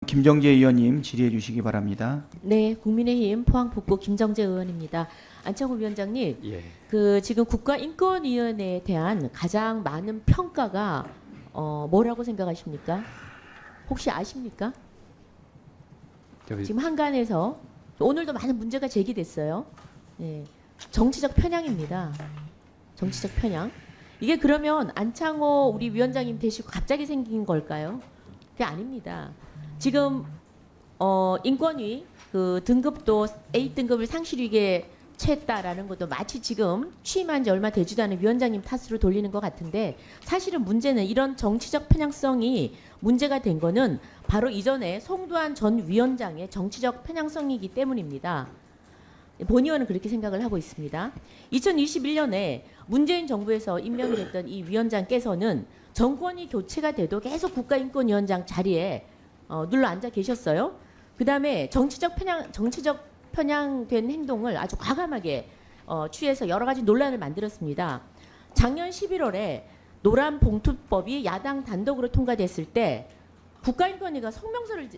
김정재 의원님 질의해 주시기 바랍니다. 네, 국민의힘 포항 북구 김정재 의원입니다. 안창호 위원장님, 예. 지금 국가인권위원회에 대한 가장 많은 평가가 뭐라고 생각하십니까? 혹시 아십니까? 지금 한간에서 오늘도 많은 문제가 제기됐어요. 예, 정치적 편향입니다. 정치적 편향. 이게 그러면 안창호 우리 위원장님 되시고 갑자기 생긴 걸까요? 그게 아닙니다. 지금 인권위 그 등급도 A등급을 상실위기에 처했다라는 것도 마치 지금 취임한 지 얼마 되지도 않은 위원장님 탓으로 돌리는 것 같은데, 사실은 문제는 이런 정치적 편향성이 문제가 된 거는 바로 이전에 송두환 전 위원장의 정치적 편향성이기 때문입니다. 본 의원은 그렇게 생각을 하고 있습니다. 2021년에 문재인 정부에서 임명이 됐던 이 위원장께서는 정권이 교체가 돼도 계속 국가인권위원장 자리에 눌러 앉아 계셨어요. 그 다음에 정치적 편향된 행동을 아주 과감하게 취해서 여러 가지 논란을 만들었습니다. 작년 11월에 노란 봉투법이 야당 단독으로 통과됐을 때 국가인권위가 성명서를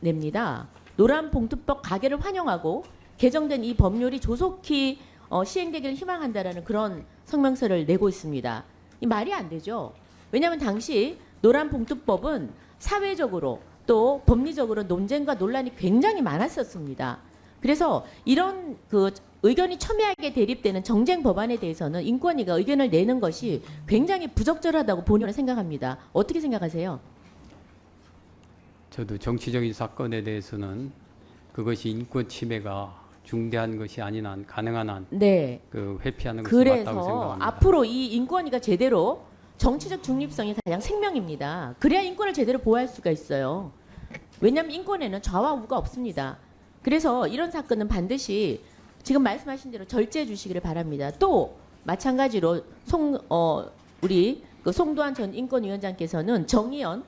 냅니다. 노란 봉투법 가결을 환영하고 개정된 이 법률이 조속히 시행되기를 희망한다라는 그런 성명서를 내고 있습니다. 이 말이 안 되죠. 왜냐하면 당시 노란 봉투법은 사회적으로 또 법리적으로 논쟁과 논란이 굉장히 많았었습니다. 그래서 이런 그 의견이 첨예하게 대립되는 정쟁 법안에 대해서는 인권위가 의견을 내는 것이 굉장히 부적절하다고 본의원은 생각합니다. 어떻게 생각하세요? 저도 정치적인 사건에 대해서는 그것이 인권 침해가 중대한 것이 아닌 한 가능한 한 네. 그 회피하는 것이 맞다고 그래서 생각합니다. 앞으로 이 인권위가 제대로 정치적 중립성이 가장 생명입니다. 그래야 인권을 제대로 보호할 수가 있어요. 왜냐하면 인권에는 좌와 우가 없습니다. 그래서 이런 사건은 반드시 지금 말씀하신 대로 절제해 주시기를 바랍니다. 또 마찬가지로 우리 그 송두환 전 인권위원장께서는 정의연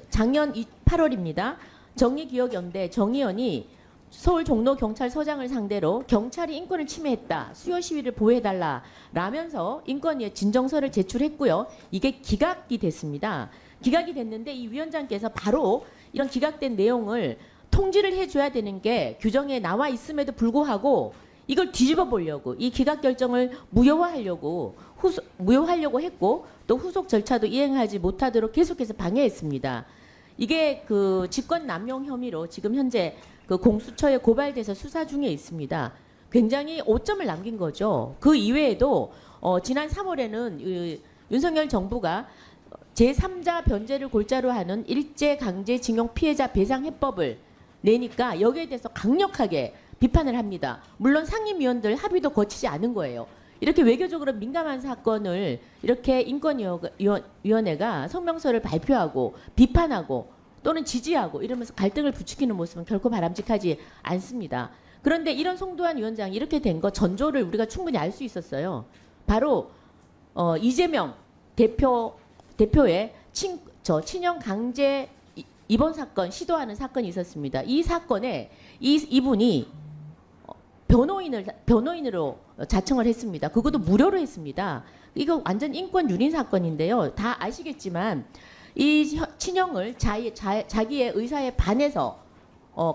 작년 8월입니다. 정의기억연대 정의연이 서울 종로경찰서장을 상대로 경찰이 인권을 침해했다, 수요 시위를 보호해달라 라면서 인권위에 진정서를 제출했고요. 이게 기각이 됐습니다. 기각이 됐는데 이 위원장께서 바로 이런 기각된 내용을 통지를 해줘야 되는 게 규정에 나와 있음에도 불구하고 이걸 뒤집어 보려고, 이 기각 결정을 무효화하려고 했고, 또 후속 절차도 이행하지 못하도록 계속해서 방해했습니다. 이게 그 직권 남용 혐의로 지금 현재 그 공수처에 고발돼서 수사 중에 있습니다. 굉장히 오점을 남긴 거죠. 그 이외에도 지난 3월에는 윤석열 정부가 제3자 변제를 골자로 하는 일제강제징용 피해자 배상해법을 내니까 여기에 대해서 강력하게 비판을 합니다. 물론 상임위원들 합의도 거치지 않은 거예요. 이렇게 외교적으로 민감한 사건을 이렇게 인권위원회가 성명서를 발표하고 비판하고 또는 지지하고 이러면서 갈등을 부추기는 모습은 결코 바람직하지 않습니다. 그런데 이런 송두환 위원장이 이렇게 된 거 전조를 우리가 충분히 알 수 있었어요. 바로 이재명 대표의 친형 강제 입원 사건 시도하는 사건이 있었습니다. 이 사건에 이분이 변호인으로 자청을 했습니다. 그것도 무료로 했습니다. 이거 완전 인권 유린 사건인데요. 다 아시겠지만 이 친형을 자기의 의사에 반해서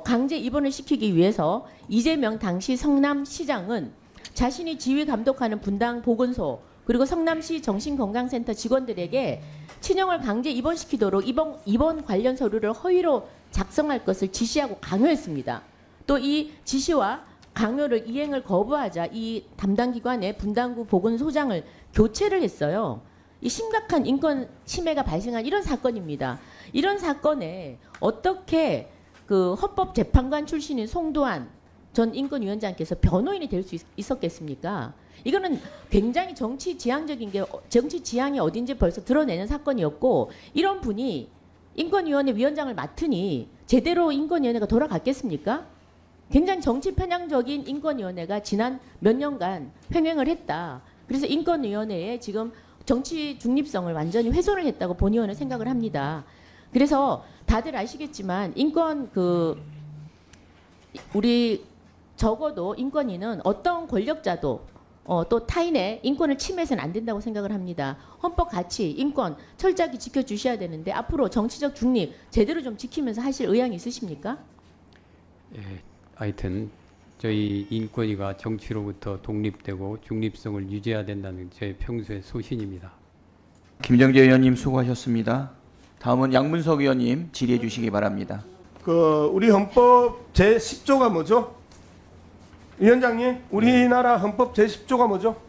강제 입원을 시키기 위해서 이재명 당시 성남시장은 자신이 지휘 감독하는 분당 보건소 그리고 성남시 정신건강센터 직원들에게 친형을 강제 입원시키도록 입원 관련 서류를 허위로 작성할 것을 지시하고 강요했습니다. 또 이 지시와 강요를 이행을 거부하자 이 담당 기관의 분당구 보건소장을 교체를 했어요. 이 심각한 인권 침해가 발생한 이런 사건입니다. 이런 사건에 어떻게 그 헌법재판관 출신인 송두환 전 인권위원장께서 변호인이 될 수 있었겠습니까? 이거는 굉장히 정치 지향이 어딘지 벌써 드러내는 사건이었고, 이런 분이 인권위원회 위원장을 맡으니 제대로 인권위원회가 돌아갔겠습니까? 굉장히 정치 편향적인 인권위원회가 지난 몇 년간 횡행을 했다. 그래서 인권위원회에 지금 정치 중립성을 완전히 훼손을 했다고 본 의원은 생각을 합니다. 그래서 다들 아시겠지만 우리 적어도 인권위는 어떤 권력자도 또 타인의 인권을 침해해서는 안 된다고 생각을 합니다. 헌법 가치, 인권 철저하게 지켜주셔야 되는데 앞으로 정치적 중립 제대로 좀 지키면서 하실 의향이 있으십니까? 예, 하여튼 저희 인권위가 정치로부터 독립되고 중립성을 유지해야 된다는 제 평소의 소신입니다. 김정재 의원님 수고하셨습니다. 다음은 양문석 의원님 질의해 주시기 바랍니다. 우리 헌법 제10조가 뭐죠? 위원장님, 우리나라 헌법 제10조가 뭐죠?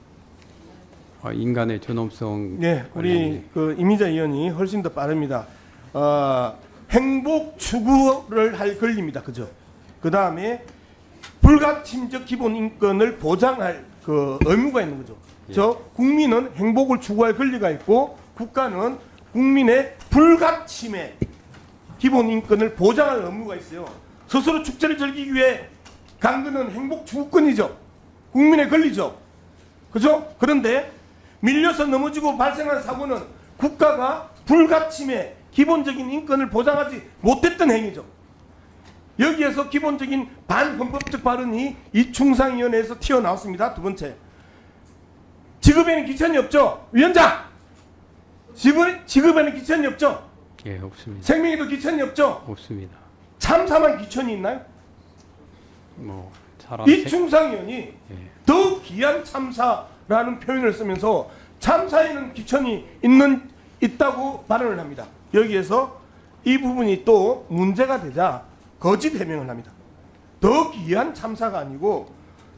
인간의 존엄성. 네, 우리 이미자 의원이 훨씬 더 빠릅니다. 행복 추구를 할 권리입니다. 그죠? 그 다음에 불가침적 기본 인권을 보장할 의무가 있는 거죠. 저 국민은 행복을 추구할 권리가 있고 국가는 국민의 불가침의 기본 인권을 보장할 의무가 있어요. 스스로 축제를 즐기기 위해 강근은 행복 추구권이죠. 국민의 권리죠. 그죠? 그런데 밀려서 넘어지고 발생한 사고는 국가가 불가침의 기본적인 인권을 보장하지 못했던 행위죠. 여기에서 기본적인 반헌법적 발언이 이충상위원회에서 튀어나왔습니다. 두 번째, 지급에는 기천이 없죠. 위원장, 지급에는 기천이 없죠. 예, 없습니다. 생명에도 기천이 없죠. 없습니다. 참사만 기천이 있나요? 뭐 사람 이충상 의원이 예. 더 귀한 참사라는 표현을 쓰면서 참사에는 기천이 있다고 발언을 합니다. 여기에서 이 부분이 또 문제가 되자 거짓 해명을 합니다. 더 귀한 참사가 아니고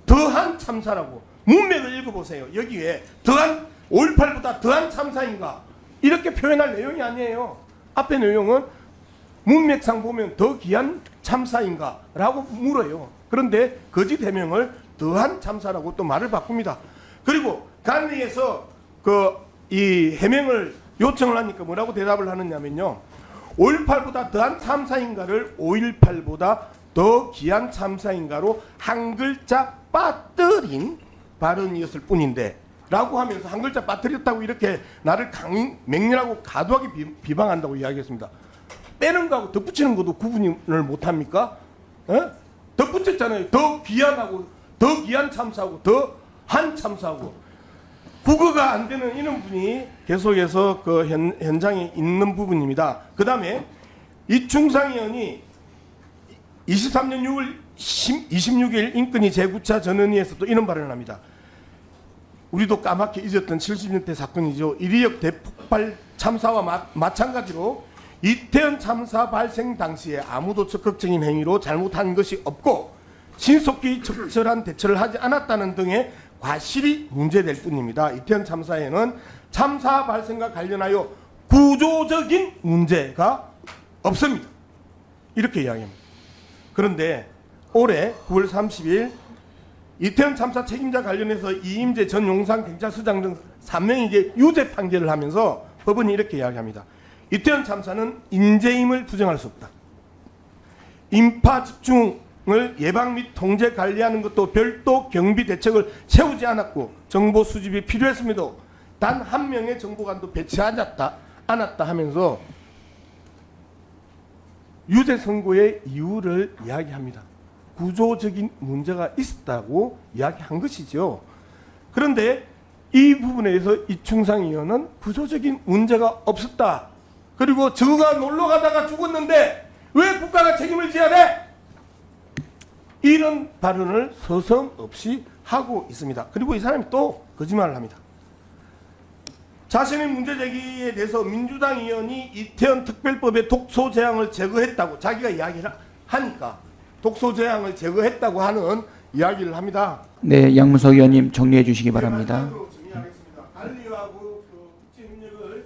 더한 참사라고. 문맥을 읽어보세요. 여기에 더한 5.18보다 더한 참사인가 이렇게 표현할 내용이 아니에요. 앞에 내용은 문맥상 보면 더 귀한 참사인가 라고 물어요. 그런데 거짓 해명을 더한 참사라고 또 말을 바꿉니다. 그리고 간리에서 이 해명을 요청을 하니까 뭐라고 대답을 하느냐면요, 5.18보다 더한 참사인가를 5.18보다 더 귀한 참사인가로 한 글자 빠뜨린 발언이었을 뿐인데 라고 하면서 한 글자 빠뜨렸다고 이렇게 나를 맹렬하고 가도하게 비방한다고 이야기했습니다. 빼는 거하고 덧붙이는 것도 구분을 못합니까? 덧붙였잖아요. 더 귀한하고 더 귀한 참사하고 더 한 참사하고. 국어가 안 되는 이런 분이 계속해서 현장에 있는 부분입니다. 그 다음에 이충상 의원이 23년 6월 26일 인권위 제9차 전원위에서 또 이런 발언을 합니다. 우리도 까맣게 잊었던 70년대 사건이죠. 이리역 대폭발 참사와 마찬가지로 이태원 참사 발생 당시에 아무도 적극적인 행위로 잘못한 것이 없고 신속히 적절한 대처를 하지 않았다는 등의 과실이 문제될 뿐입니다. 이태원 참사에는 참사 발생과 관련하여 구조적인 문제가 없습니다. 이렇게 이야기합니다. 그런데 올해 9월 30일 이태원 참사 책임자 관련해서 이임재 전 용산경찰서장 등 3명에게 유죄 판결을 하면서 법원이 이렇게 이야기합니다. 이태원 참사는 인재임을 부정할 수 없다. 인파 집중을 예방 및 통제 관리하는 것도 별도 경비 대책을 세우지 않았고 정보 수집이 필요했음에도 단 한 명의 정보관도 배치하지 않았다 하면서 유죄 선고의 이유를 이야기합니다. 구조적인 문제가 있었다고 이야기한 것이죠. 그런데 이 부분에 대해서 이충상 의원은 구조적인 문제가 없었다. 그리고 저가 놀러 가다가 죽었는데 왜 국가가 책임을 져야 돼? 이런 발언을 서슴없이 하고 있습니다. 그리고 이 사람이 또 거짓말을 합니다. 자신의 문제 제기에 대해서 민주당 의원이 이태원 특별법의 독소 제한을 제거했다고 자기가 이야기를 하니까 독소 제한을 제거했다고 하는 이야기를 합니다. 네, 양문석 의원님 정리해 주시기 바랍니다. 정리하겠습니다. 관리하고 국제 협력을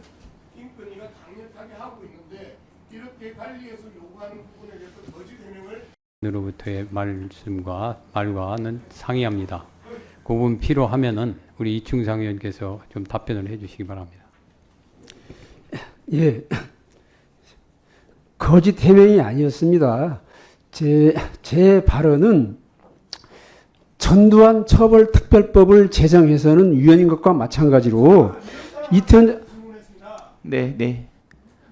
인권위가 강력하게 하고 있는데 이렇게 관리에서 요구하는 부분에 대해서 거짓 해명을 으로부터의 말과는 상이합니다. 그 부분 필요하면은 우리 이충상 의원께서 좀 답변을 해주시기 바랍니다. 예, 거짓 해명이 아니었습니다. 제 발언은 전두환 처벌특별법을 제정해서는 위헌인 것과 마찬가지로 이태원 네.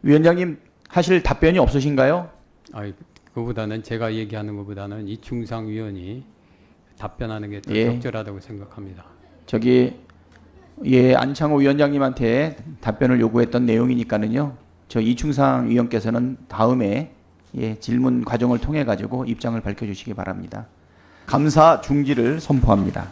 위원장님 하실 답변이 없으신가요? 그보다는 제가 얘기하는 것보다는 이충상 위원이 답변하는 게 더 예. 적절하다고 생각합니다. 안창호 위원장님한테 답변을 요구했던 내용이니까는요. 저 이충상 위원께서는 다음에 질문 과정을 통해 가지고 입장을 밝혀주시기 바랍니다. 감사 중지를 선포합니다.